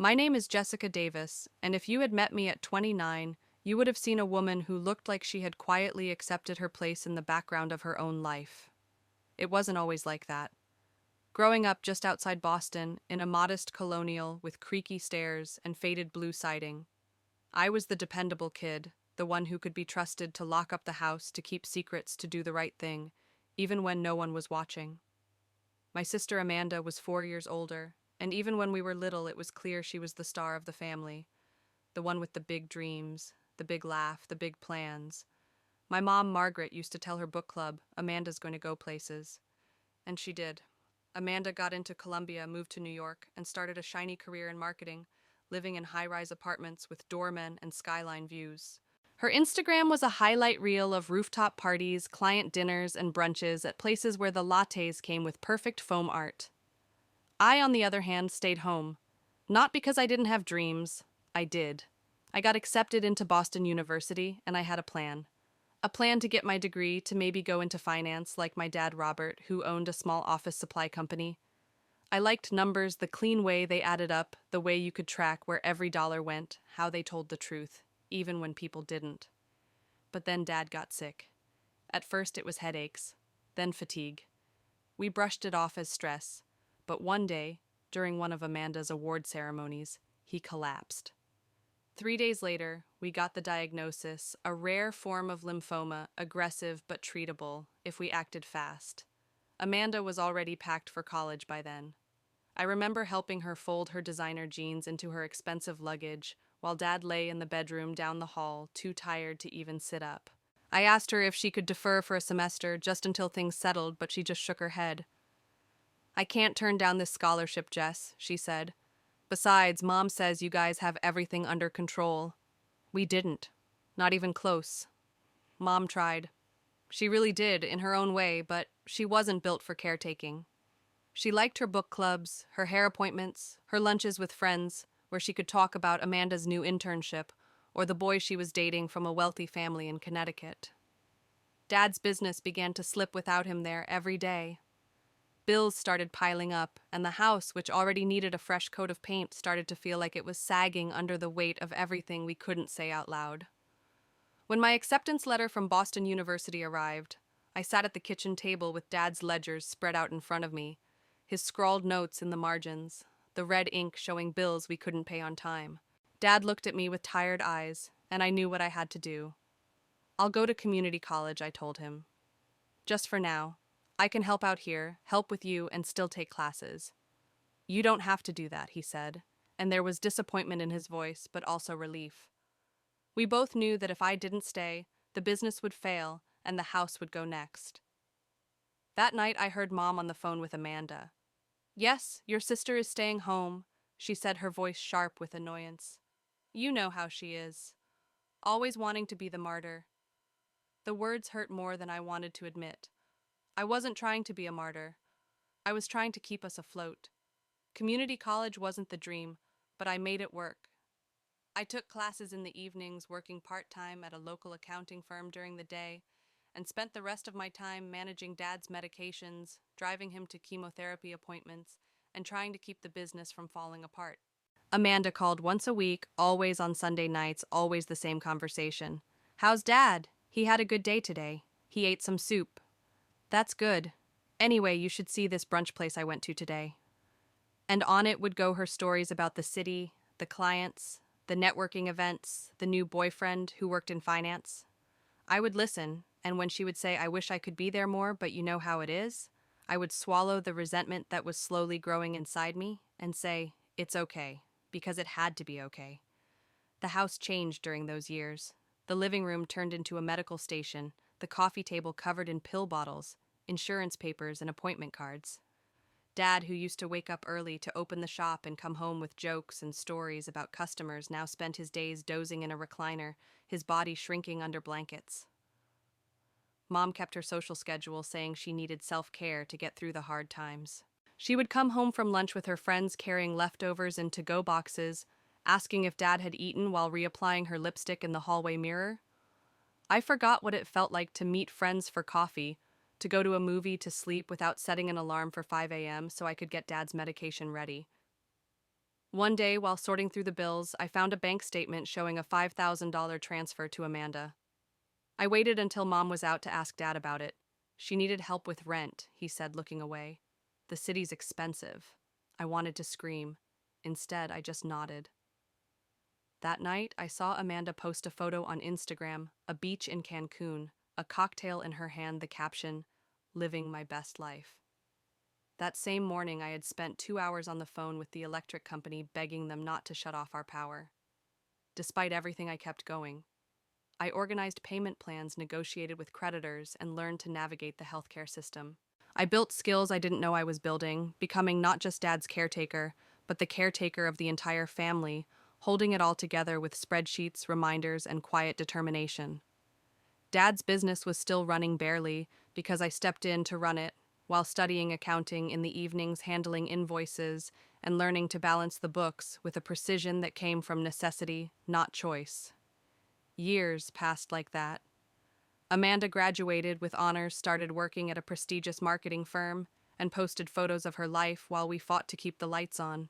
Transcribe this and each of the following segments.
My name is Jessica Davis, and if you had met me at 29, you would have seen a woman who looked like she had quietly accepted her place in the background of her own life. It wasn't always like that. Growing up just outside Boston, in a modest colonial with creaky stairs and faded blue siding, I was the dependable kid, the one who could be trusted to lock up the house, to keep secrets, to do the right thing, even when no one was watching. My sister Amanda was 4 years older, and even when we were little, it was clear she was the star of the family, the one with the big dreams, the big laugh, the big plans. My mom, Margaret, used to tell her book club, Amanda's going to go places. And she did. Amanda got into Columbia, moved to New York, and started a shiny career in marketing, living in high-rise apartments with doormen and skyline views. Her Instagram was a highlight reel of rooftop parties, client dinners, and brunches at places where the lattes came with perfect foam art. I, on the other hand, stayed home. Not because I didn't have dreams. I did. I got accepted into Boston University, and I had a plan. A plan to get my degree, to maybe go into finance like my dad Robert, who owned a small office supply company. I liked numbers, the clean way they added up, the way you could track where every dollar went, how they told the truth, even when people didn't. But then Dad got sick. At first it was headaches, then fatigue. We brushed it off as stress, but one day, during one of Amanda's award ceremonies, he collapsed. 3 days later, we got the diagnosis, a rare form of lymphoma, aggressive but treatable if we acted fast. Amanda was already packed for college by then. I remember helping her fold her designer jeans into her expensive luggage while Dad lay in the bedroom down the hall, too tired to even sit up. I asked her if she could defer for a semester just until things settled, but she just shook her head. "I can't turn down this scholarship, Jess," she said. "Besides, Mom says you guys have everything under control." We didn't. Not even close. Mom tried. She really did, in her own way, but she wasn't built for caretaking. She liked her book clubs, her hair appointments, her lunches with friends, where she could talk about Amanda's new internship or the boy she was dating from a wealthy family in Connecticut. Dad's business began to slip without him there every day. Bills started piling up, and the house, which already needed a fresh coat of paint, started to feel like it was sagging under the weight of everything we couldn't say out loud. When my acceptance letter from Boston University arrived, I sat at the kitchen table with Dad's ledgers spread out in front of me, his scrawled notes in the margins, the red ink showing bills we couldn't pay on time. Dad looked at me with tired eyes, and I knew what I had to do. "I'll go to community college," I told him. "Just for now. I can help out here, help with you, and still take classes." "You don't have to do that," he said, and there was disappointment in his voice, but also relief. We both knew that if I didn't stay, the business would fail, and the house would go next. That night I heard Mom on the phone with Amanda. "Yes, your sister is staying home," she said, her voice sharp with annoyance. "You know how she is. Always wanting to be the martyr." The words hurt more than I wanted to admit. I wasn't trying to be a martyr. I was trying to keep us afloat. Community college wasn't the dream, but I made it work. I took classes in the evenings, working part-time at a local accounting firm during the day, and spent the rest of my time managing Dad's medications, driving him to chemotherapy appointments, and trying to keep the business from falling apart. Amanda called once a week, always on Sunday nights, always the same conversation. "How's Dad? He had a good day today. He ate some soup." "That's good. Anyway, you should see this brunch place I went to today." And on it would go her stories about the city, the clients, the networking events, the new boyfriend who worked in finance. I would listen, and when she would say, "I wish I could be there more, but you know how it is," I would swallow the resentment that was slowly growing inside me and say, "It's okay," because it had to be okay. The house changed during those years. The living room turned into a medical station, the coffee table covered in pill bottles, insurance papers, and appointment cards. Dad, who used to wake up early to open the shop and come home with jokes and stories about customers, now spent his days dozing in a recliner, his body shrinking under blankets. Mom kept her social schedule, saying she needed self-care to get through the hard times. She would come home from lunch with her friends carrying leftovers in to-go boxes, asking if Dad had eaten while reapplying her lipstick in the hallway mirror. I forgot what it felt like to meet friends for coffee, to go to a movie, to sleep without setting an alarm for 5 a.m. so I could get Dad's medication ready. One day, while sorting through the bills, I found a bank statement showing a $5,000 transfer to Amanda. I waited until Mom was out to ask Dad about it. She needed help with rent, he said, looking away. The city's expensive. I wanted to scream. Instead, I just nodded. That night, I saw Amanda post a photo on Instagram, a beach in Cancun, a cocktail in her hand, the caption, "Living my best life." That same morning, I had spent 2 hours on the phone with the electric company begging them not to shut off our power. Despite everything, I kept going. I organized payment plans, negotiated with creditors, and learned to navigate the healthcare system. I built skills I didn't know I was building, becoming not just Dad's caretaker, but the caretaker of the entire family, holding it all together with spreadsheets, reminders, and quiet determination. Dad's business was still running barely because I stepped in to run it, while studying accounting in the evenings, handling invoices, and learning to balance the books with a precision that came from necessity, not choice. Years passed like that. Amanda graduated with honors, started working at a prestigious marketing firm, and posted photos of her life while we fought to keep the lights on.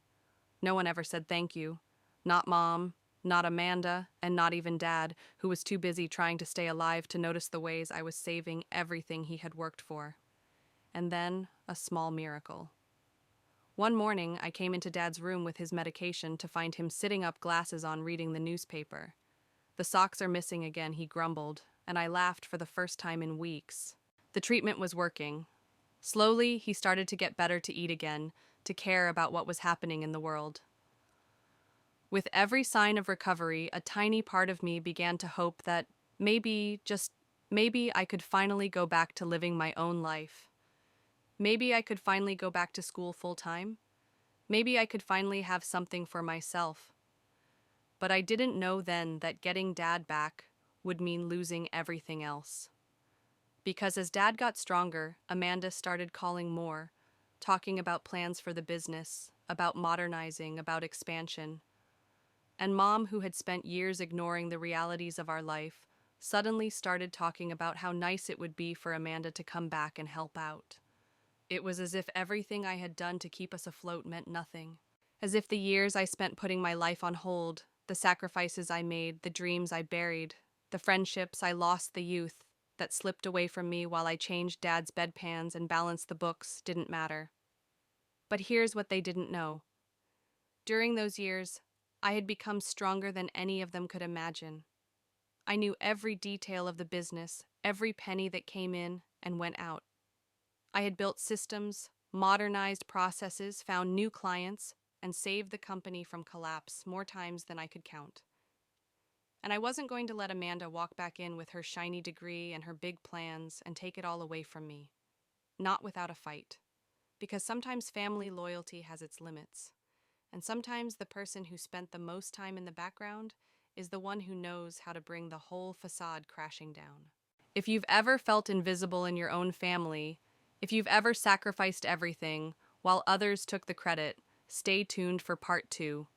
No one ever said thank you. Not Mom, not Amanda, and not even Dad, who was too busy trying to stay alive to notice the ways I was saving everything he had worked for. And then, a small miracle. One morning, I came into Dad's room with his medication to find him sitting up, glasses on, reading the newspaper. "The socks are missing again," he grumbled, and I laughed for the first time in weeks. The treatment was working. Slowly, he started to get better, to eat again, to care about what was happening in the world. With every sign of recovery, a tiny part of me began to hope that maybe, just maybe, I could finally go back to living my own life. Maybe I could finally go back to school full time. Maybe I could finally have something for myself. But I didn't know then that getting Dad back would mean losing everything else. Because as Dad got stronger, Amanda started calling more, talking about plans for the business, about modernizing, about expansion. And Mom, who had spent years ignoring the realities of our life, suddenly started talking about how nice it would be for Amanda to come back and help out. It was as if everything I had done to keep us afloat meant nothing. As if the years I spent putting my life on hold, the sacrifices I made, the dreams I buried, the friendships I lost, the youth that slipped away from me while I changed Dad's bedpans and balanced the books, didn't matter. But here's what they didn't know. During those years, I had become stronger than any of them could imagine. I knew every detail of the business, every penny that came in and went out. I had built systems, modernized processes, found new clients, and saved the company from collapse more times than I could count. And I wasn't going to let Amanda walk back in with her shiny degree and her big plans and take it all away from me. Not without a fight. Because sometimes family loyalty has its limits. And sometimes the person who spent the most time in the background is the one who knows how to bring the whole facade crashing down. If you've ever felt invisible in your own family, if you've ever sacrificed everything while others took the credit, stay tuned for part 2.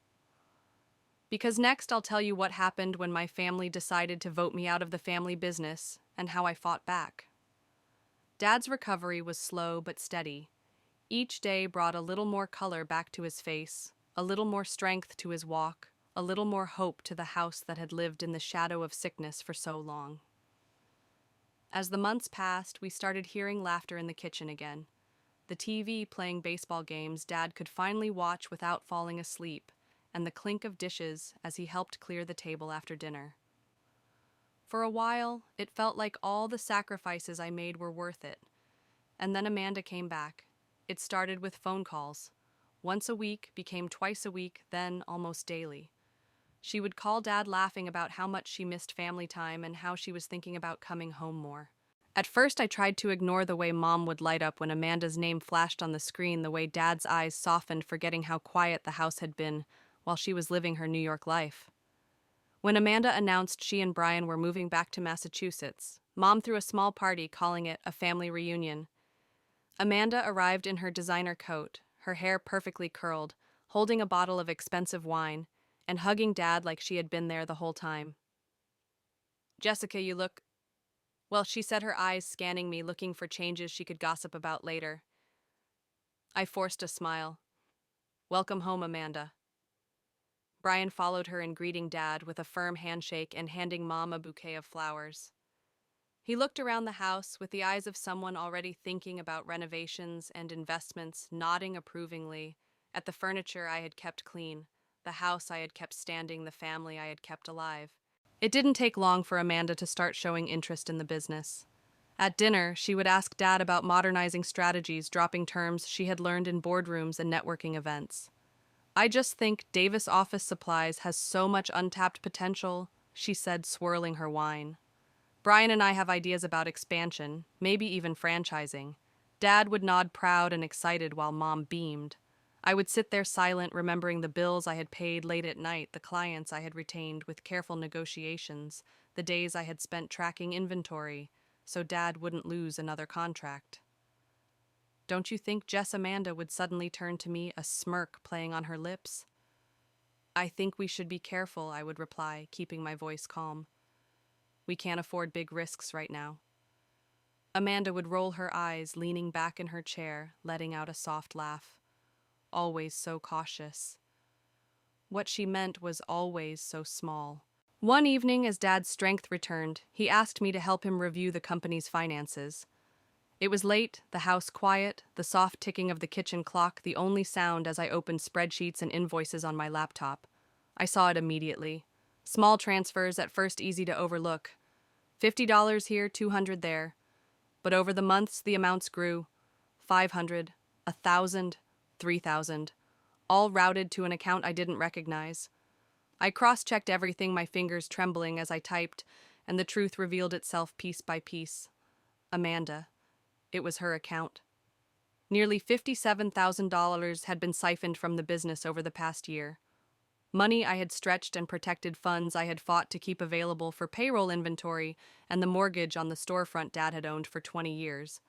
Because next I'll tell you what happened when my family decided to vote me out of the family business and how I fought back. Dad's recovery was slow but steady. Each day brought a little more color back to his face, a little more strength to his walk, a little more hope to the house that had lived in the shadow of sickness for so long. As the months passed, we started hearing laughter in the kitchen again. The TV playing baseball games Dad could finally watch without falling asleep, and the clink of dishes as he helped clear the table after dinner. For a while, it felt like all the sacrifices I made were worth it. And then Amanda came back. It started with phone calls. Once a week became twice a week, then almost daily. She would call Dad laughing about how much she missed family time and how she was thinking about coming home more. At first, I tried to ignore the way Mom would light up when Amanda's name flashed on the screen, the way Dad's eyes softened, forgetting how quiet the house had been while she was living her New York life. When Amanda announced she and Brian were moving back to Massachusetts, Mom threw a small party, calling it a family reunion. Amanda arrived in her designer coat, her hair perfectly curled, holding a bottle of expensive wine, and hugging Dad like she had been there the whole time. "Jessica, you look..." Well, she said, her eyes scanning me, looking for changes she could gossip about later. I forced a smile. "Welcome home, Amanda." Brian followed her in greeting Dad with a firm handshake and handing Mom a bouquet of flowers. He looked around the house with the eyes of someone already thinking about renovations and investments, nodding approvingly at the furniture I had kept clean, the house I had kept standing, the family I had kept alive. It didn't take long for Amanda to start showing interest in the business. At dinner, she would ask Dad about modernizing strategies, dropping terms she had learned in boardrooms and networking events. I just think Davis Office Supplies has so much untapped potential, she said, swirling her wine. Brian and I have ideas about expansion, maybe even franchising. Dad would nod proud and excited while Mom beamed. I would sit there silent, remembering the bills I had paid late at night, the clients I had retained with careful negotiations, the days I had spent tracking inventory, so Dad wouldn't lose another contract. Don't you think Jess Amanda would suddenly turn to me, a smirk playing on her lips? I think we should be careful, I would reply, keeping my voice calm. We can't afford big risks right now. Amanda would roll her eyes, leaning back in her chair, letting out a soft laugh. Always so cautious. What she meant was always so small. One evening, as Dad's strength returned, he asked me to help him review the company's finances. It was late, the house quiet, the soft ticking of the kitchen clock the only sound as I opened spreadsheets and invoices on my laptop. I saw it immediately. Small transfers, at first easy to overlook. $50 here, $200 there. But over the months, the amounts grew. 500, 1,000, 3,000, all routed to an account I didn't recognize. I cross-checked everything, my fingers trembling as I typed, and the truth revealed itself piece by piece. Amanda. It was her account. Nearly $57,000 had been siphoned from the business over the past year. Money I had stretched and protected, funds I had fought to keep available for payroll inventory and the mortgage on the storefront Dad had owned for 20 years.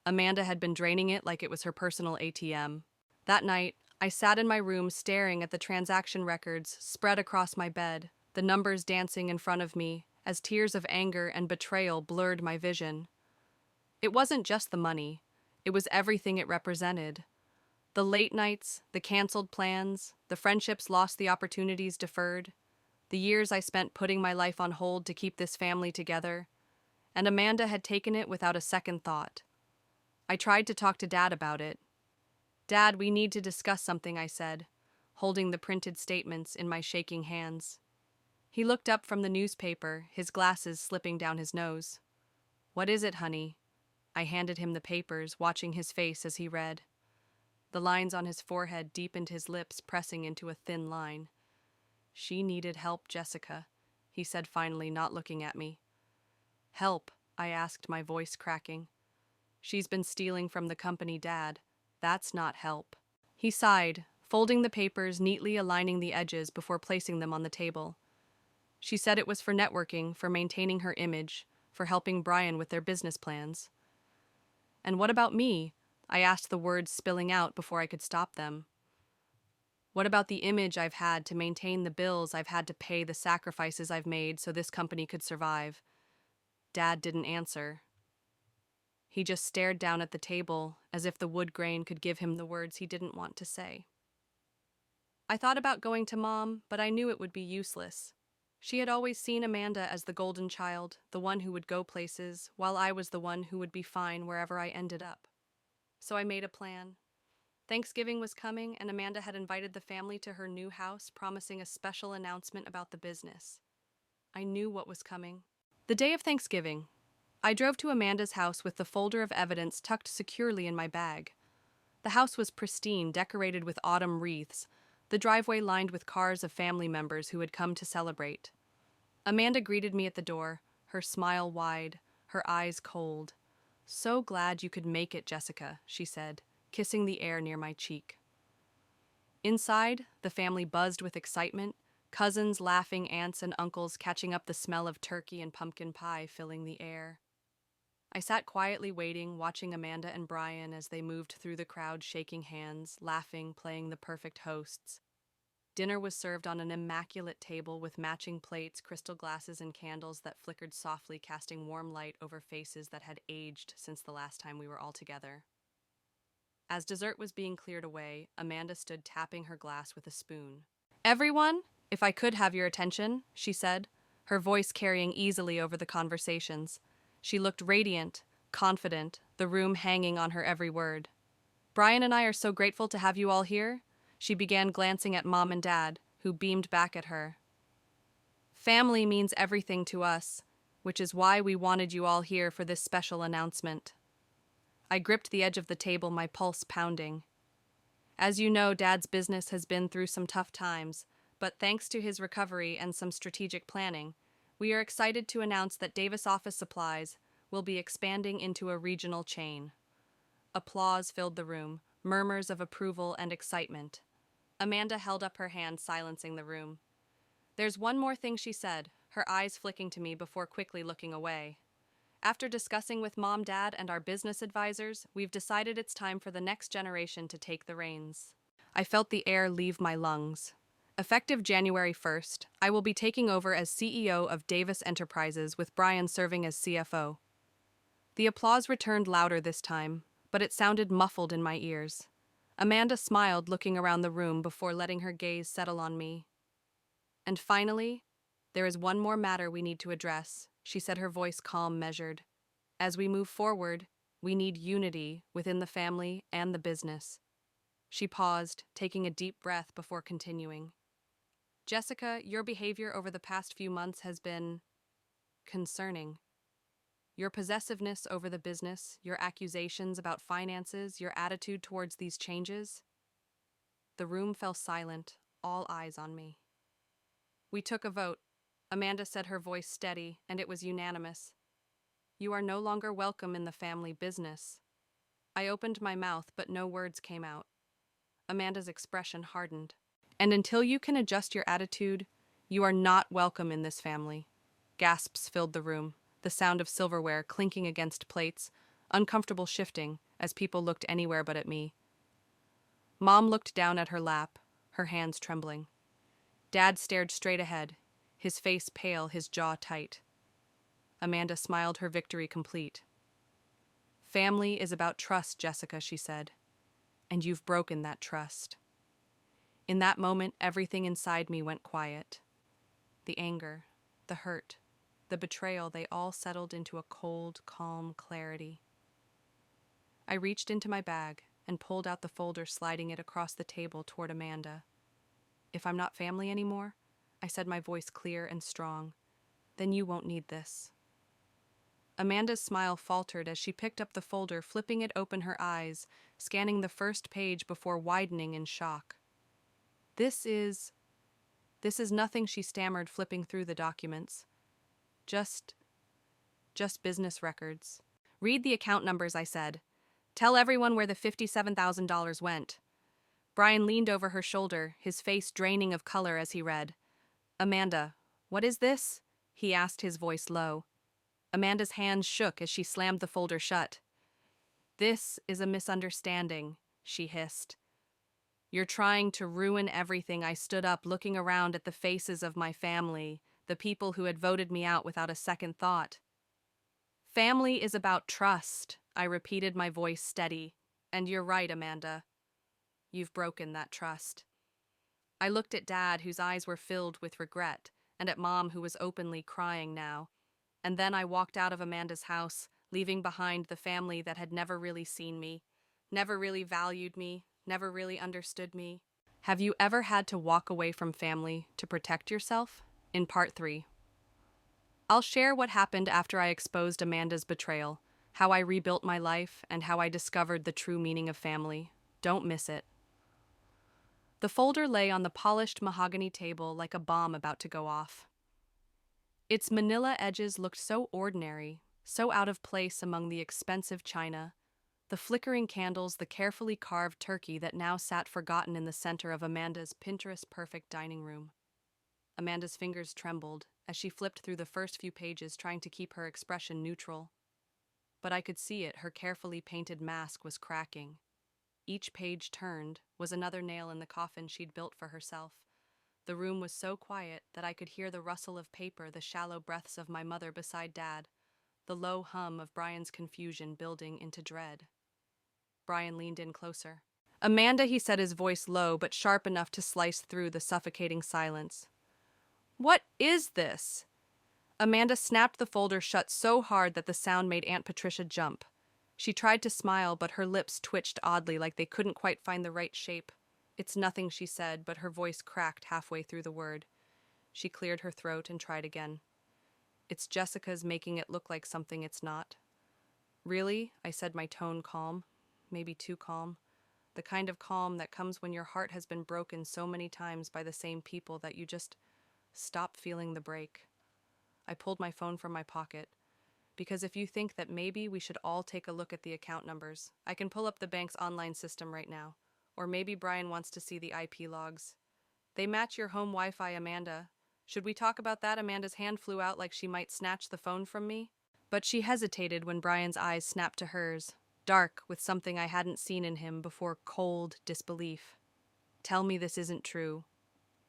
Amanda had been draining it like it was her personal ATM. That night, I sat in my room staring at the transaction records spread across my bed, the numbers dancing in front of me as tears of anger and betrayal blurred my vision. It wasn't just the money, it was everything it represented. The late nights, the canceled plans, the friendships lost, the opportunities deferred, the years I spent putting my life on hold to keep this family together, and Amanda had taken it without a second thought. I tried to talk to Dad about it. Dad, we need to discuss something, I said, holding the printed statements in my shaking hands. He looked up from the newspaper, his glasses slipping down his nose. What is it, honey? I handed him the papers, watching his face as he read. The lines on his forehead deepened, his lips pressing into a thin line. She needed help, Jessica, he said finally, not looking at me. Help, I asked, my voice cracking. She's been stealing from the company, Dad. That's not help. He sighed, folding the papers, neatly aligning the edges before placing them on the table. She said it was for networking, for maintaining her image, for helping Brian with their business plans. And what about me? I asked, the words spilling out before I could stop them. What about the image I've had, to maintain the bills I've had to pay, the sacrifices I've made so this company could survive? Dad didn't answer. He just stared down at the table, as if the wood grain could give him the words he didn't want to say. I thought about going to Mom, but I knew it would be useless. She had always seen Amanda as the golden child, the one who would go places, while I was the one who would be fine wherever I ended up. So I made a plan. Thanksgiving was coming, and Amanda had invited the family to her new house, promising a special announcement about the business. I knew what was coming. The day of Thanksgiving, I drove to Amanda's house with the folder of evidence tucked securely in my bag. The house was pristine, decorated with autumn wreaths, the driveway lined with cars of family members who had come to celebrate. Amanda greeted me at the door, her smile wide, her eyes cold. So glad you could make it, Jessica, she said, kissing the air near my cheek. Inside, the family buzzed with excitement, cousins laughing, aunts and uncles catching up, the smell of turkey and pumpkin pie filling the air. I sat quietly waiting, watching Amanda and Brian as they moved through the crowd, shaking hands, laughing, playing the perfect hosts. Dinner was served on an immaculate table with matching plates, crystal glasses, and candles that flickered softly, casting warm light over faces that had aged since the last time we were all together. As dessert was being cleared away, Amanda stood tapping her glass with a spoon. Everyone, If I could have your attention, she said, her voice carrying easily over the conversations. She looked radiant, confident, the room hanging on her every word. Brian and I are so grateful to have you all here. She began glancing at Mom and Dad, who beamed back at her. Family means everything to us, which is why we wanted you all here for this special announcement. I gripped the edge of the table, my pulse pounding. As you know, Dad's business has been through some tough times, but thanks to his recovery and some strategic planning, we are excited to announce that Davis Office Supplies will be expanding into a regional chain. Applause filled the room, murmurs of approval and excitement. Amanda held up her hand, silencing the room. There's one more thing, she said, her eyes flicking to me before quickly looking away. After discussing with Mom, Dad, and our business advisors, we've decided it's time for the next generation to take the reins. I felt the air leave my lungs. Effective January 1st, I will be taking over as CEO of Davis Enterprises with Brian serving as CFO. The applause returned louder this time, but it sounded muffled in my ears. Amanda smiled, looking around the room before letting her gaze settle on me. And finally, there is one more matter we need to address, she said, her voice calm, measured. As we move forward, we need unity within the family and the business. She paused, taking a deep breath before continuing. Jessica, your behavior over the past few months has been concerning. Your possessiveness over the business, your accusations about finances, your attitude towards these changes. The room fell silent, all eyes on me. We took a vote. Amanda said, her voice steady, and it was unanimous. You are no longer welcome in the family business. I opened my mouth, but no words came out. Amanda's expression hardened. And until you can adjust your attitude, you are not welcome in this family. Gasps filled the room, the sound of silverware clinking against plates, uncomfortable shifting as people looked anywhere but at me. Mom looked down at her lap, her hands trembling. Dad stared straight ahead, his face pale, his jaw tight. Amanda smiled, her victory complete. Family is about trust, Jessica, she said. And you've broken that trust. In that moment, everything inside me went quiet. The anger, the hurt, the betrayal, they all settled into a cold, calm clarity. I reached into my bag and pulled out the folder, sliding it across the table toward Amanda. If I'm not family anymore, I said, my voice clear and strong, then you won't need this. Amanda's smile faltered as she picked up the folder, flipping it open, her eyes scanning the first page before widening in shock. This is nothing, she stammered, flipping through the documents. Just business records. Read the account numbers, I said. Tell everyone where the $57,000 went. Brian leaned over her shoulder, his face draining of color as he read. Amanda, what is this? He asked, his voice low. Amanda's hands shook as she slammed the folder shut. This is a misunderstanding, she hissed. You're trying to ruin everything. I stood up, looking around at the faces of my family, the people who had voted me out without a second thought. Family is about trust, I repeated, my voice steady. And you're right, Amanda. You've broken that trust. I looked at Dad, whose eyes were filled with regret, and at Mom, who was openly crying now. And then I walked out of Amanda's house, leaving behind the family that had never really seen me, never really valued me, never really understood me. Have you ever had to walk away from family to protect yourself? In part 3. I'll share what happened after I exposed Amanda's betrayal, how I rebuilt my life, and how I discovered the true meaning of family. Don't miss it. The folder lay on the polished mahogany table like a bomb about to go off. Its manila edges looked so ordinary, so out of place among the expensive china, the flickering candles, the carefully carved turkey that now sat forgotten in the center of Amanda's Pinterest-perfect dining room. Amanda's fingers trembled as she flipped through the first few pages, trying to keep her expression neutral. But I could see it, her carefully painted mask was cracking. Each page turned was another nail in the coffin she'd built for herself. The room was so quiet that I could hear the rustle of paper, the shallow breaths of my mother beside Dad, the low hum of Brian's confusion building into dread. Brian leaned in closer. Amanda, he said, his voice low but sharp enough to slice through the suffocating silence. What is this? Amanda snapped the folder shut so hard that the sound made Aunt Patricia jump. She tried to smile, but her lips twitched oddly like they couldn't quite find the right shape. It's nothing, she said, but her voice cracked halfway through the word. She cleared her throat and tried again. It's Jessica's making it look like something it's not. Really? I said, my tone calm. Maybe too calm. The kind of calm that comes when your heart has been broken so many times by the same people that you just stop feeling the break. I pulled my phone from my pocket. Because if you think that maybe we should all take a look at the account numbers, I can pull up the bank's online system right now. Or maybe Brian wants to see the IP logs. They match your home Wi-Fi, Amanda. Should we talk about that? Amanda's hand flew out like she might snatch the phone from me. But she hesitated when Brian's eyes snapped to hers, dark with something I hadn't seen in him before, cold disbelief. Tell me this isn't true.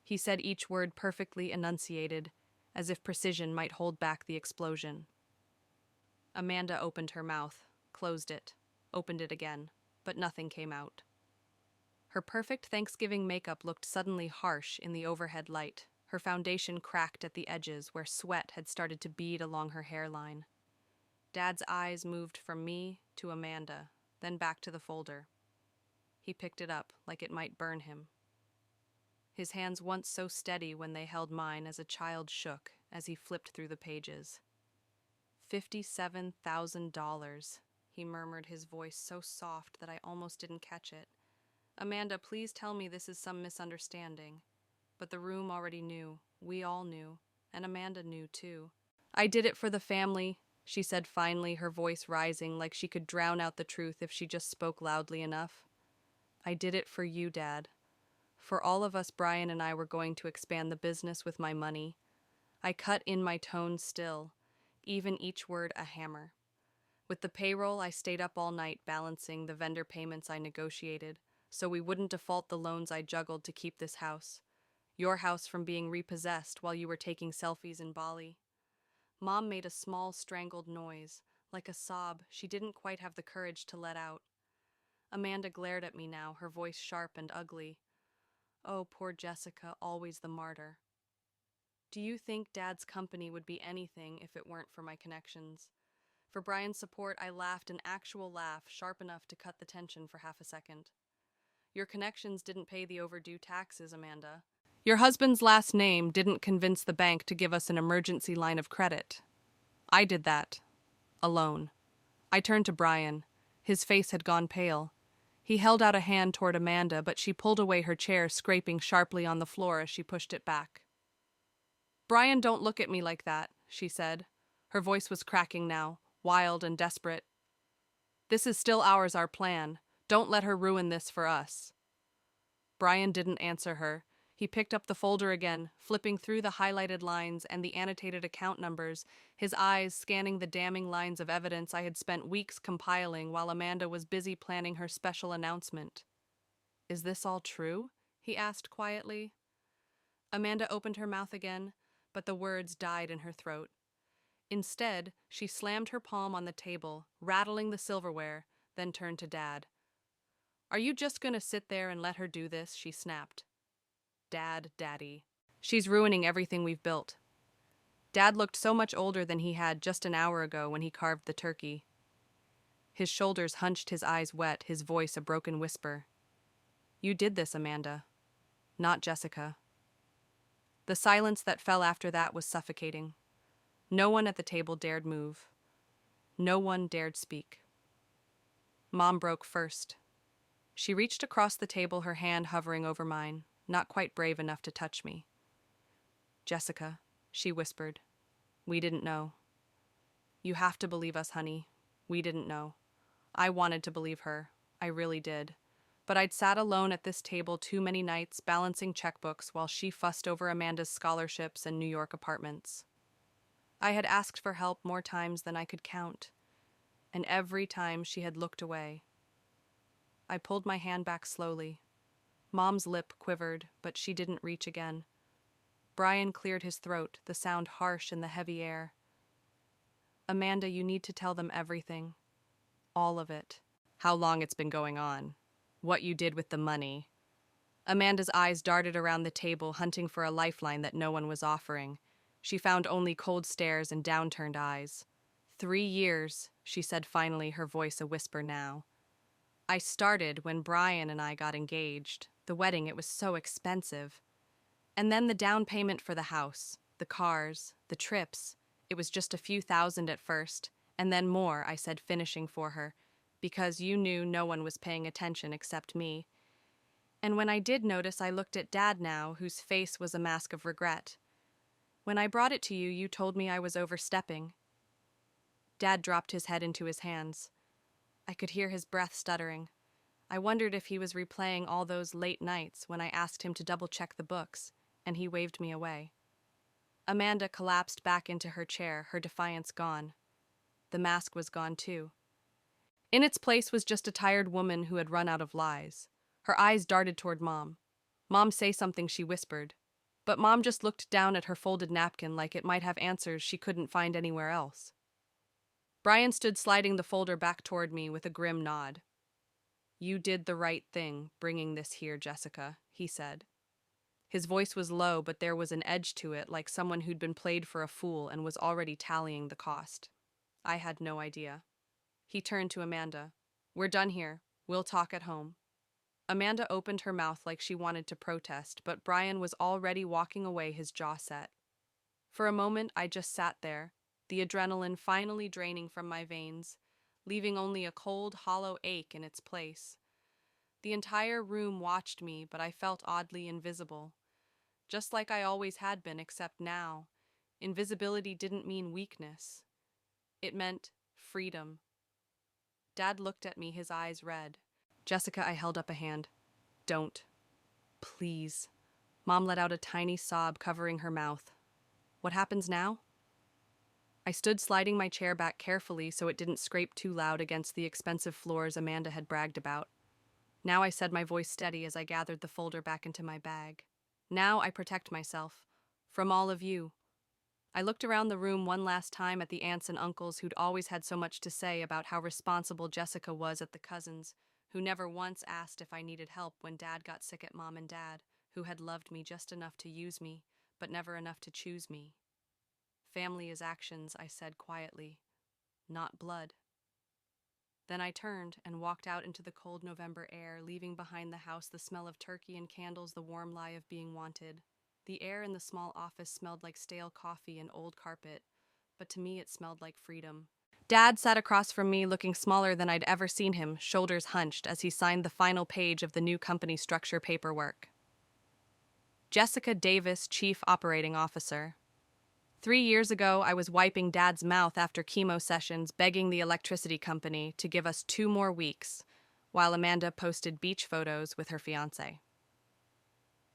He said each word perfectly enunciated, as if precision might hold back the explosion. Amanda opened her mouth, closed it, opened it again, but nothing came out. Her perfect Thanksgiving makeup looked suddenly harsh in the overhead light. Her foundation cracked at the edges where sweat had started to bead along her hairline. Dad's eyes moved from me to Amanda, then back to the folder. He picked it up like it might burn him. His hands once so steady when they held mine as a child shook as he flipped through the pages. $57,000, he murmured, his voice so soft that I almost didn't catch it. Amanda, please tell me this is some misunderstanding. But the room already knew. We all knew. And Amanda knew, too. I did it for the family, she said finally, her voice rising like she could drown out the truth if she just spoke loudly enough. I did it for you, Dad. For all of us, Brian and I were going to expand the business with my money. I cut in my tone still, even each word a hammer. With the payroll, I stayed up all night balancing the vendor payments I negotiated, so we wouldn't default the loans I juggled to keep this house. Your house from being repossessed while you were taking selfies in Bali. Mom made a small strangled noise, like a sob she didn't quite have the courage to let out. Amanda glared at me now, her voice sharp and ugly. Oh, poor Jessica, always the martyr. Do you think Dad's company would be anything if it weren't for my connections? For Brian's support, I laughed an actual laugh, sharp enough to cut the tension for half a second. Your connections didn't pay the overdue taxes, Amanda. Your husband's last name didn't convince the bank to give us an emergency line of credit. I did that. Alone. I turned to Brian. His face had gone pale. He held out a hand toward Amanda, but she pulled away her chair, scraping sharply on the floor as she pushed it back. Brian, don't look at me like that, she said. Her voice was cracking now, wild and desperate. This is still ours, our plan. Don't let her ruin this for us. Brian didn't answer her. He picked up the folder again, flipping through the highlighted lines and the annotated account numbers, his eyes scanning the damning lines of evidence I had spent weeks compiling while Amanda was busy planning her special announcement. Is this all true? He asked quietly. Amanda opened her mouth again, but the words died in her throat. Instead, she slammed her palm on the table, rattling the silverware, then turned to Dad. Are you just going to sit there and let her do this? She snapped. Dad, Daddy. She's ruining everything we've built. Dad looked so much older than he had just an hour ago when he carved the turkey. His shoulders hunched, his eyes wet, his voice a broken whisper. You did this, Amanda. Not Jessica. The silence that fell after that was suffocating. No one at the table dared move. No one dared speak. Mom broke first. She reached across the table, her hand hovering over mine, not quite brave enough to touch me. Jessica, she whispered. We didn't know. You have to believe us, honey. We didn't know. I wanted to believe her. I really did. But I'd sat alone at this table too many nights, balancing checkbooks while she fussed over Amanda's scholarships and New York apartments. I had asked for help more times than I could count, and every time she had looked away. I pulled my hand back slowly. Mom's lip quivered, but she didn't reach again. Brian cleared his throat, the sound harsh in the heavy air. Amanda, you need to tell them everything. All of it. How long it's been going on. What you did with the money. Amanda's eyes darted around the table, hunting for a lifeline that no one was offering. She found only cold stares and downturned eyes. 3 years, she said finally, her voice a whisper now. I started when Brian and I got engaged. The wedding, it was so expensive. And then the down payment for the house, the cars, the trips. It was just a few thousand at first, and then more, I said, finishing for her, because you knew no one was paying attention except me. And when I did notice, I looked at Dad now, whose face was a mask of regret. When I brought it to you, you told me I was overstepping. Dad dropped his head into his hands. I could hear his breath stuttering. I wondered if he was replaying all those late nights when I asked him to double-check the books, and he waved me away. Amanda collapsed back into her chair, her defiance gone. The mask was gone too. In its place was just a tired woman who had run out of lies. Her eyes darted toward Mom. Mom, say something, she whispered. But Mom just looked down at her folded napkin like it might have answers she couldn't find anywhere else. Brian stood sliding the folder back toward me with a grim nod. You did the right thing, bringing this here, Jessica, he said. His voice was low, but there was an edge to it, like someone who'd been played for a fool and was already tallying the cost. I had no idea. He turned to Amanda. We're done here. We'll talk at home. Amanda opened her mouth like she wanted to protest, but Brian was already walking away, his jaw set. For a moment, I just sat there, the adrenaline finally draining from my veins, leaving only a cold, hollow ache in its place. The entire room watched me, but I felt oddly invisible. Just like I always had been, except now, invisibility didn't mean weakness. It meant freedom. Dad looked at me, his eyes red. Jessica, I held up a hand. Don't. Please. Mom let out a tiny sob, covering her mouth. What happens now? I stood, sliding my chair back carefully so it didn't scrape too loud against the expensive floors Amanda had bragged about. Now, I said, my voice steady as I gathered the folder back into my bag. Now I protect myself. From all of you. I looked around the room one last time at the aunts and uncles who'd always had so much to say about how responsible Jessica was, at the cousins who never once asked if I needed help when Dad got sick, at Mom and Dad, who had loved me just enough to use me, but never enough to choose me. Family is actions, I said quietly, not blood. Then I turned and walked out into the cold November air, leaving behind the house the smell of turkey and candles, the warm lie of being wanted. The air in the small office smelled like stale coffee and old carpet, but to me it smelled like freedom. Dad sat across from me, looking smaller than I'd ever seen him, shoulders hunched, as he signed the final page of the new company structure paperwork. Jessica Davis, Chief Operating Officer. 3 years ago, I was wiping Dad's mouth after chemo sessions, begging the electricity company to give us 2 more weeks, while Amanda posted beach photos with her fiancé.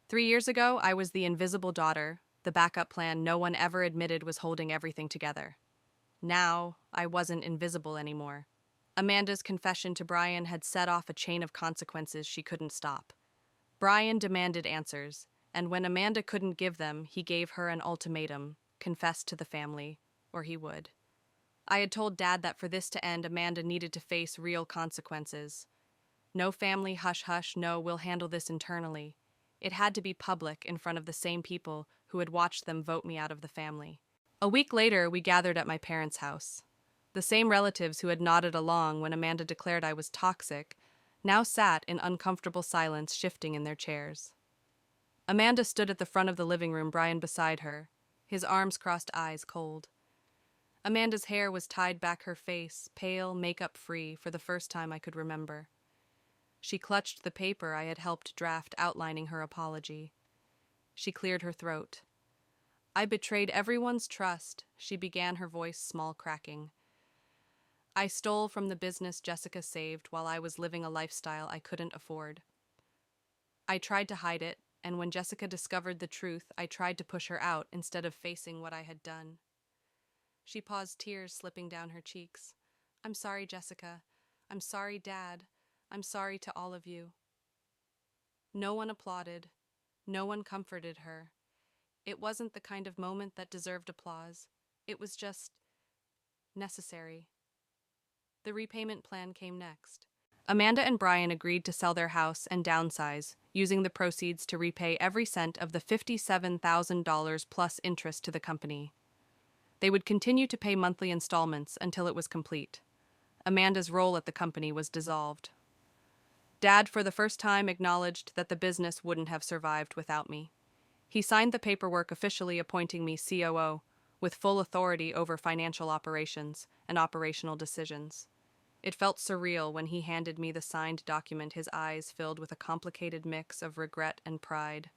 3 years ago, I was the invisible daughter, the backup plan no one ever admitted was holding everything together. Now, I wasn't invisible anymore. Amanda's confession to Brian had set off a chain of consequences she couldn't stop. Brian demanded answers, and when Amanda couldn't give them, he gave her an ultimatum: confess to the family, or he would. I had told Dad that for this to end, Amanda needed to face real consequences. No family hush-hush, no, we'll handle this internally. It had to be public, in front of the same people who had watched them vote me out of the family. A week later, we gathered at my parents' house. The same relatives who had nodded along when Amanda declared I was toxic now sat in uncomfortable silence, shifting in their chairs. Amanda stood at the front of the living room, Brian beside her, his arms crossed, eyes cold. Amanda's hair was tied back her face, pale, makeup-free, for the first time I could remember. She clutched the paper I had helped draft, outlining her apology. She cleared her throat. I betrayed everyone's trust, she began, her voice small, cracking. I stole from the business Jessica saved while I was living a lifestyle I couldn't afford. I tried to hide it, and when Jessica discovered the truth, I tried to push her out instead of facing what I had done. She paused, tears slipping down her cheeks. I'm sorry, Jessica. I'm sorry, Dad. I'm sorry to all of you. No one applauded. No one comforted her. It wasn't the kind of moment that deserved applause. It was just necessary. The repayment plan came next. Amanda and Brian agreed to sell their house and downsize, using the proceeds to repay every cent of the $57,000 plus interest to the company. They would continue to pay monthly installments until it was complete. Amanda's role at the company was dissolved. Dad, for the first time, acknowledged that the business wouldn't have survived without me. He signed the paperwork officially appointing me COO, with full authority over financial operations and operational decisions. It felt surreal when he handed me the signed document, his eyes filled with a complicated mix of regret and pride.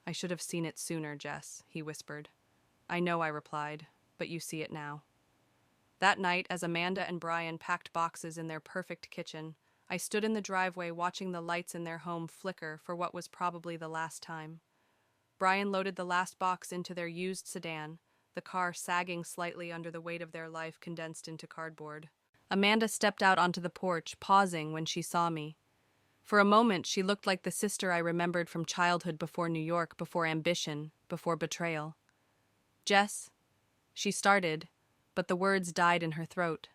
"I should have seen it sooner, Jess," he whispered. "I know," I replied, "but you see it now." That night, as Amanda and Brian packed boxes in their perfect kitchen, I stood in the driveway watching the lights in their home flicker for what was probably the last time. Brian loaded the last box into their used sedan, the car sagging slightly under the weight of their life condensed into cardboard. Amanda stepped out onto the porch, pausing when she saw me. For a moment, she looked like the sister I remembered from childhood, before New York, before ambition, before betrayal. "Jess," she started, but the words died in her throat.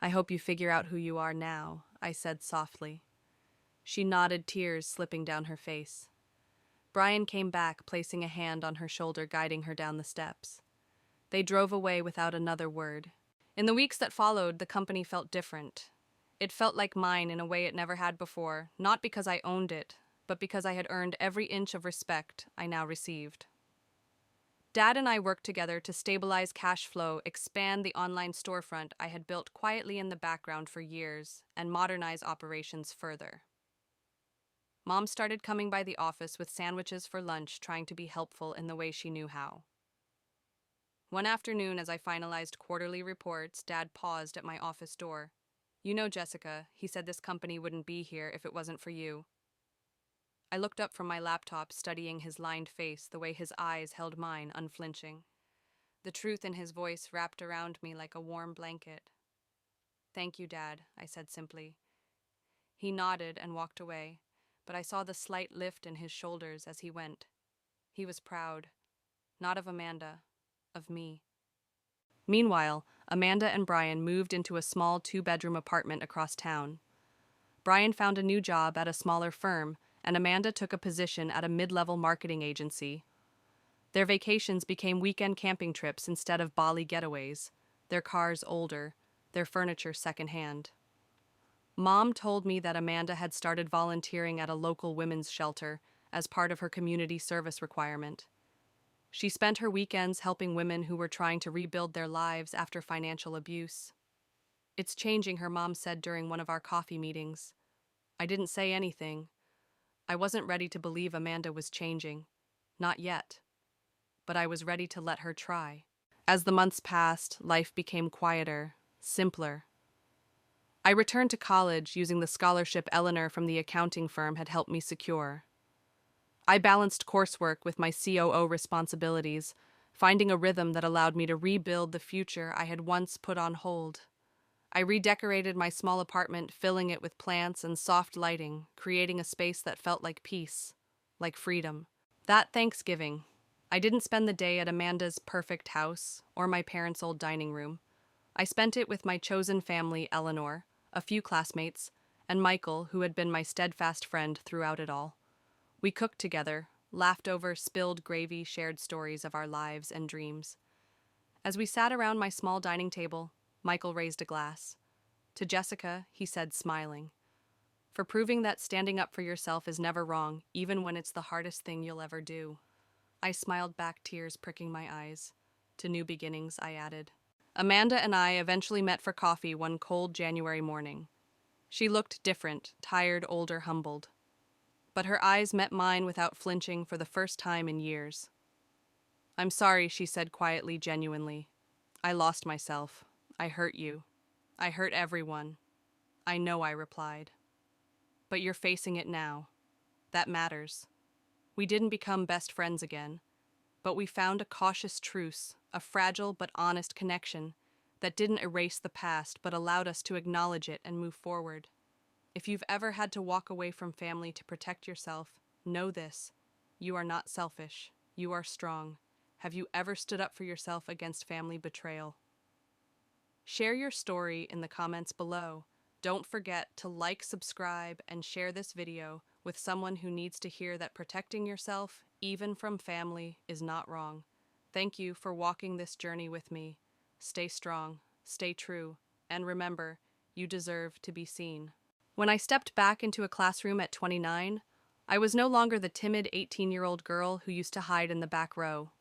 "I hope you figure out who you are now," I said softly. She nodded, tears slipping down her face. Brian came back, placing a hand on her shoulder, guiding her down the steps. They drove away without another word. In the weeks that followed, the company felt different. It felt like mine in a way it never had before, not because I owned it, but because I had earned every inch of respect I now received. Dad and I worked together to stabilize cash flow, expand the online storefront I had built quietly in the background for years, and modernize operations further. Mom started coming by the office with sandwiches for lunch, trying to be helpful in the way she knew how. One afternoon, as I finalized quarterly reports, Dad paused at my office door. "You know, Jessica," he said, "this company wouldn't be here if it wasn't for you." I looked up from my laptop, studying his lined face, the way his eyes held mine, unflinching. The truth in his voice wrapped around me like a warm blanket. "Thank you, Dad," I said simply. He nodded and walked away, but I saw the slight lift in his shoulders as he went. He was proud, not of Amanda, of me. Meanwhile, Amanda and Brian moved into a small 2-bedroom apartment across town. Brian found a new job at a smaller firm, and Amanda took a position at a mid-level marketing agency. Their vacations became weekend camping trips instead of Bali getaways, their cars older, their furniture secondhand. Mom told me that Amanda had started volunteering at a local women's shelter as part of her community service requirement. She spent her weekends helping women who were trying to rebuild their lives after financial abuse. "It's changing," her mom said during one of our coffee meetings. I didn't say anything. I wasn't ready to believe Amanda was changing. Not yet. But I was ready to let her try. As the months passed, life became quieter, simpler. I returned to college using the scholarship Eleanor from the accounting firm had helped me secure. I balanced coursework with my COO responsibilities, finding a rhythm that allowed me to rebuild the future I had once put on hold. I redecorated my small apartment, filling it with plants and soft lighting, creating a space that felt like peace, like freedom. That Thanksgiving, I didn't spend the day at Amanda's perfect house or my parents' old dining room. I spent it with my chosen family, Eleanor, a few classmates, and Michael, who had been my steadfast friend throughout it all. We cooked together, laughed over spilled gravy, shared stories of our lives and dreams. As we sat around my small dining table, Michael raised a glass. "To Jessica," he said, smiling, "for proving that standing up for yourself is never wrong, even when it's the hardest thing you'll ever do." I smiled back, tears pricking my eyes. "To new beginnings," I added. Amanda and I eventually met for coffee one cold January morning. She looked different, tired, older, humbled. But her eyes met mine without flinching for the first time in years. "I'm sorry," she said quietly, genuinely. "I lost myself. I hurt you. I hurt everyone." "I know," I replied. "But you're facing it now. That matters." We didn't become best friends again, but we found a cautious truce, a fragile but honest connection that didn't erase the past but allowed us to acknowledge it and move forward. If you've ever had to walk away from family to protect yourself, know this: you are not selfish. You are strong. Have you ever stood up for yourself against family betrayal? Share your story in the comments below. Don't forget to like, subscribe, and share this video with someone who needs to hear that protecting yourself, even from family, is not wrong. Thank you for walking this journey with me. Stay strong, stay true, and remember, you deserve to be seen. When I stepped back into a classroom at 29, I was no longer the timid 18-year-old girl who used to hide in the back row.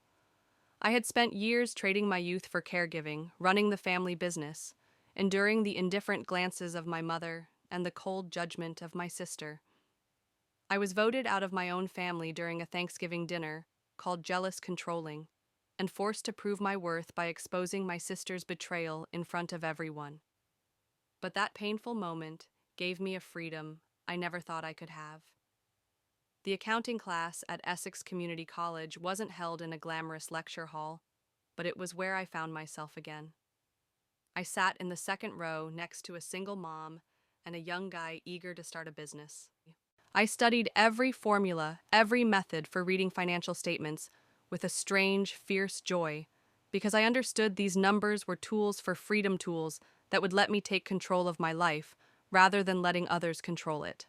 I had spent years trading my youth for caregiving, running the family business, enduring the indifferent glances of my mother and the cold judgment of my sister. I was voted out of my own family during a Thanksgiving dinner, called jealous controlling, and forced to prove my worth by exposing my sister's betrayal in front of everyone. But that painful moment gave me a freedom I never thought I could have. The accounting class at Essex Community College wasn't held in a glamorous lecture hall, but it was where I found myself again. I sat in the second row next to a single mom and a young guy eager to start a business. I studied every formula, every method for reading financial statements with a strange, fierce joy, because I understood these numbers were tools for freedom, tools that would let me take control of my life rather than letting others control it.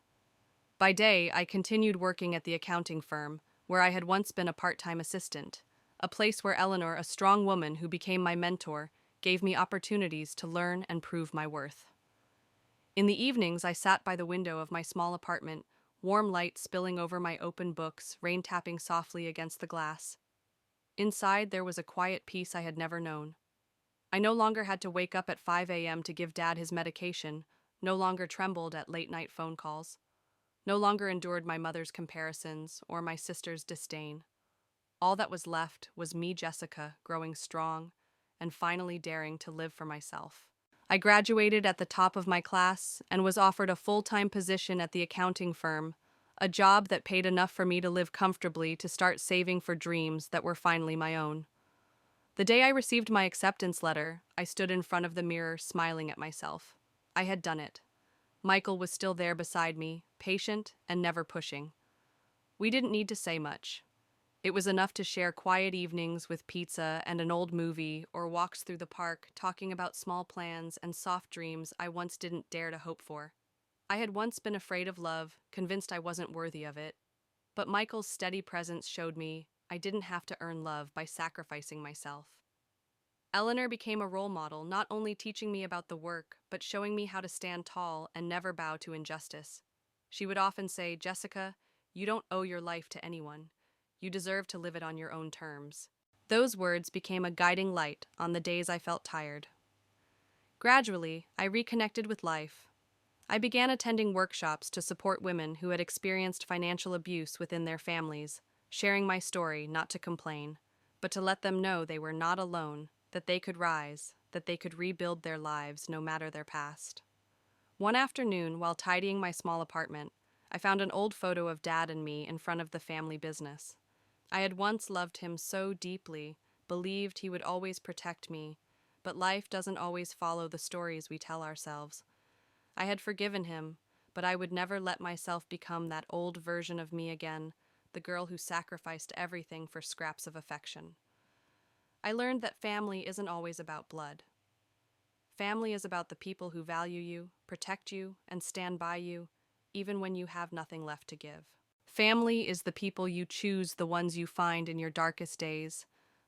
By day, I continued working at the accounting firm, where I had once been a part-time assistant, a place where Eleanor, a strong woman who became my mentor, gave me opportunities to learn and prove my worth. In the evenings, I sat by the window of my small apartment, warm light spilling over my open books, rain tapping softly against the glass. Inside, there was a quiet peace I had never known. I no longer had to wake up at 5 a.m. to give Dad his medication, no longer trembled at late-night phone calls, no longer endured my mother's comparisons or my sister's disdain. All that was left was me, Jessica, growing strong and finally daring to live for myself. I graduated at the top of my class and was offered a full-time position at the accounting firm, a job that paid enough for me to live comfortably to start saving for dreams that were finally my own. The day I received my acceptance letter, I stood in front of the mirror smiling at myself. I had done it. Michael was still there beside me, patient and never pushing. We didn't need to say much. It was enough to share quiet evenings with pizza and an old movie or walks through the park talking about small plans and soft dreams I once didn't dare to hope for. I had once been afraid of love, convinced I wasn't worthy of it. But Michael's steady presence showed me I didn't have to earn love by sacrificing myself. Eleanor became a role model, not only teaching me about the work, but showing me how to stand tall and never bow to injustice. She would often say, "Jessica, you don't owe your life to anyone. You deserve to live it on your own terms." Those words became a guiding light on the days I felt tired. Gradually, I reconnected with life. I began attending workshops to support women who had experienced financial abuse within their families, sharing my story not to complain, but to let them know they were not alone, that they could rise, that they could rebuild their lives no matter their past. One afternoon, while tidying my small apartment, I found an old photo of Dad and me in front of the family business. I had once loved him so deeply, believed he would always protect me, but life doesn't always follow the stories we tell ourselves. I had forgiven him, but I would never let myself become that old version of me again, the girl who sacrificed everything for scraps of affection. I learned that family isn't always about blood. Family is about the people who value you, protect you, and stand by you, even when you have nothing left to give. Family is the people you choose, the ones you find in your darkest days,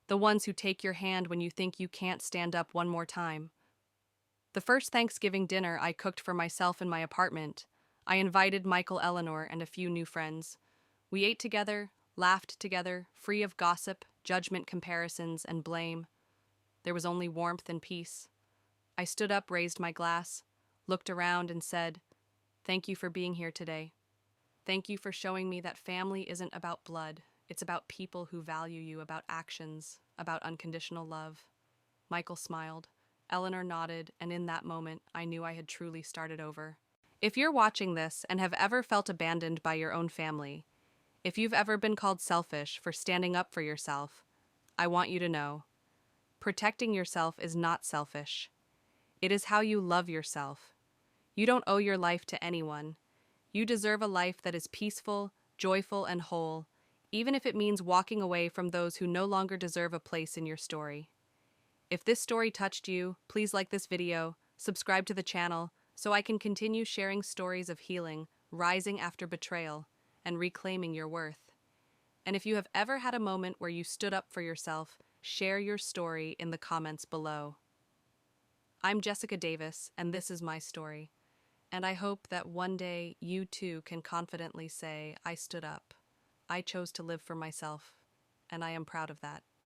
the ones who take your hand when you think you can't stand up one more time. The first Thanksgiving dinner I cooked for myself in my apartment, I invited Michael, Eleanor, and a few new friends. We ate together, laughed together, free of gossip, judgment, comparisons, and blame. There was only warmth and peace. I stood up, raised my glass, looked around, and said, "Thank you for being here today. Thank you for showing me that family isn't about blood. It's about people who value you, about actions, about unconditional love." Michael smiled. Eleanor nodded, and in that moment, I knew I had truly started over. If you're watching this and have ever felt abandoned by your own family, if you've ever been called selfish for standing up for yourself, I want you to know, protecting yourself is not selfish. It is how you love yourself. You don't owe your life to anyone. You deserve a life that is peaceful, joyful, and whole, even if it means walking away from those who no longer deserve a place in your story. If this story touched you, please like this video, subscribe to the channel, so I can continue sharing stories of healing, rising after betrayal, and reclaiming your worth. And if you have ever had a moment where you stood up for yourself, share your story in the comments below. I'm Jessica Davis, and this is my story. And I hope that one day you too can confidently say, I stood up. I chose to live for myself, and I am proud of that.